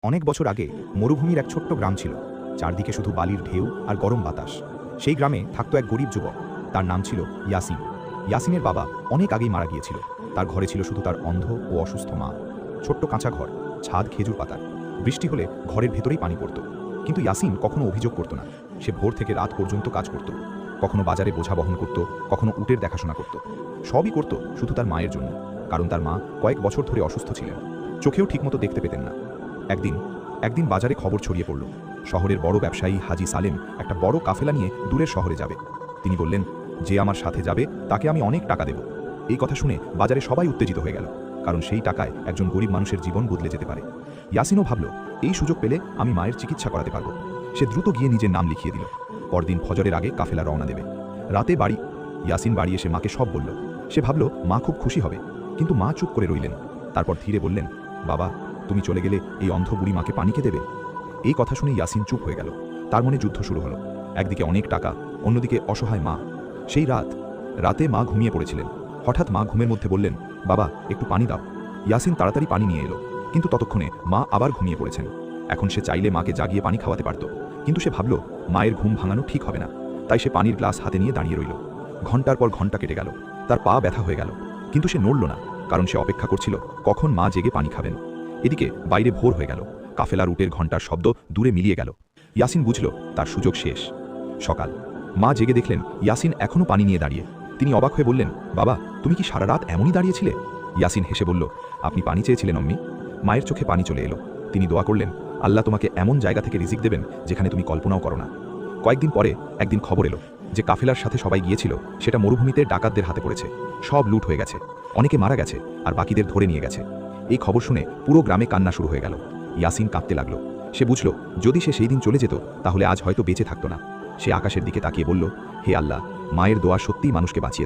অনেক বছর আগে মরুভূমির এক ছোট্ট গ্রাম ছিল। চারদিকে শুধু বালির ঢেউ আর গরম বাতাস। সেই গ্রামে থাকতো এক গরিব যুবক। তার নাম ছিল ইয়াসিন। ইয়াসিনের বাবা অনেক আগেই মারা গিয়েছিল। তার ঘরে ছিল শুধু তার অন্ধ ও অসুস্থ মা। ছোট্ট কাঁচা ঘর, ছাদ খেজুর পাতার। বৃষ্টি হলে ঘরের ভেতরেই পানি পড়ত। কিন্তু ইয়াসিন কখনো অভিযোগ করত না। সে ভোর থেকে রাত পর্যন্ত কাজ করত। কখনো বাজারে বোঝা বহন করত, কখনো উটের দেখাশোনা করত। সবই করত শুধু তার মায়ের জন্য, কারণ তার মা কয়েক বছর ধরে অসুস্থ ছিলেন। চোখেও ঠিকমতো দেখতে পেতেন না। একদিন বাজারে খবর ছড়িয়ে পড়ল, শহরের বড় ব্যবসায়ী হাজি সালেম একটা বড় কাফেলা নিয়ে দূরের শহরে যাবে। তিনি বললেন, যে আমার সাথে যাবে তাকে আমি অনেক টাকা দেব। এই কথা শুনে বাজারে সবাই উত্তেজিত হয়ে গেল, কারণ সেই টাকায় একজন গরিব মানুষের জীবন বদলে যেতে পারে। ইয়াসিনও ভাবল, এই সুযোগ পেলে আমি মায়ের চিকিৎসা করাতে পারব। সে দ্রুত গিয়ে নিজের নাম লিখিয়ে দিল। পরদিন ফজরের আগে কাফেলা রওনা দেবে। রাতে ইয়াসিন বাড়ি এসে মাকে সব বলল। সে ভাবল মা খুব খুশি হবে, কিন্তু মা চুপ করে রইলেন। তারপর ধীরে বললেন, বাবা, তুমি চলে গেলে এই অন্ধ বুড়ি মাকে পানি কে দেবে? এই কথা শুনে ইয়াসিন চুপ হয়ে গেল। তার মনে যুদ্ধ শুরু হলো। একদিকে অনেক টাকা, অন্যদিকে অসহায় মা। সেই রাতে মা ঘুমিয়ে পড়েছিলেন। হঠাৎ মা ঘুমের মধ্যে বললেন, বাবা, একটু পানি দাও। ইয়াসিন তাড়াতাড়ি পানি নিয়ে এলো, কিন্তু ততক্ষণে মা আবার ঘুমিয়ে পড়েছেন। এখন সে চাইলে মাকে জাগিয়ে পানি খাওয়াতে পারত, কিন্তু সে ভাবল মায়ের ঘুম ভাঙানো ঠিক হবে না। তাই সে পানির গ্লাস হাতে নিয়ে দাঁড়িয়ে রইল। ঘন্টার পর ঘন্টা কেটে গেল। তার পা ব্যথা হয়ে গেল, কিন্তু সে নড়ল না, কারণ সে অপেক্ষা করছিল কখন মা জেগে পানি খাবেন। এদিকে বাইরে ভোর হয়ে গেল। কাফেলার উটের ঘণ্টার শব্দ দূরে মিলিয়ে গেল। ইয়াসিন বুঝল তার সুযোগ শেষ। সকাল, মা জেগে দেখলেন ইয়াসিন এখনও পানি নিয়ে দাঁড়িয়ে। তিনি অবাক হয়ে বললেন, বাবা, তুমি কি সারা রাত এমনই দাঁড়িয়েছিলে? ইয়াসিন হেসে বলল, আপনি পানি চেয়েছিলেন অম্মি। মায়ের চোখে পানি চলে এলো। তিনি দোয়া করলেন, আল্লাহ তোমাকে এমন জায়গা থেকে রিজিক দেবেন যেখানে তুমি কল্পনাও করো না। কয়েকদিন পরে একদিন খবর এলো যে কাফেলার সাথে সবাই গিয়েছিল সেটা মরুভূমিতে ডাকাতদের হাতে পড়েছে। সব লুট হয়ে গেছে, অনেকে মারা গেছে আর বাকিদের ধরে নিয়ে গেছে। এই খবর শুনে পুরো গ্রামে কান্না শুরু হয়ে গেল। ইয়াসিন কাঁদতে লাগলো। সে বুঝল যদি সে সেই দিন চলে যেত তাহলে আজ হয়তো বেঁচে থাকতো না। সে আকাশের দিকে তাকিয়ে বলল, হে আল্লাহ, মায়ের দোয়া সত্যিই মানুষকে বাঁচিয়ে দেয়।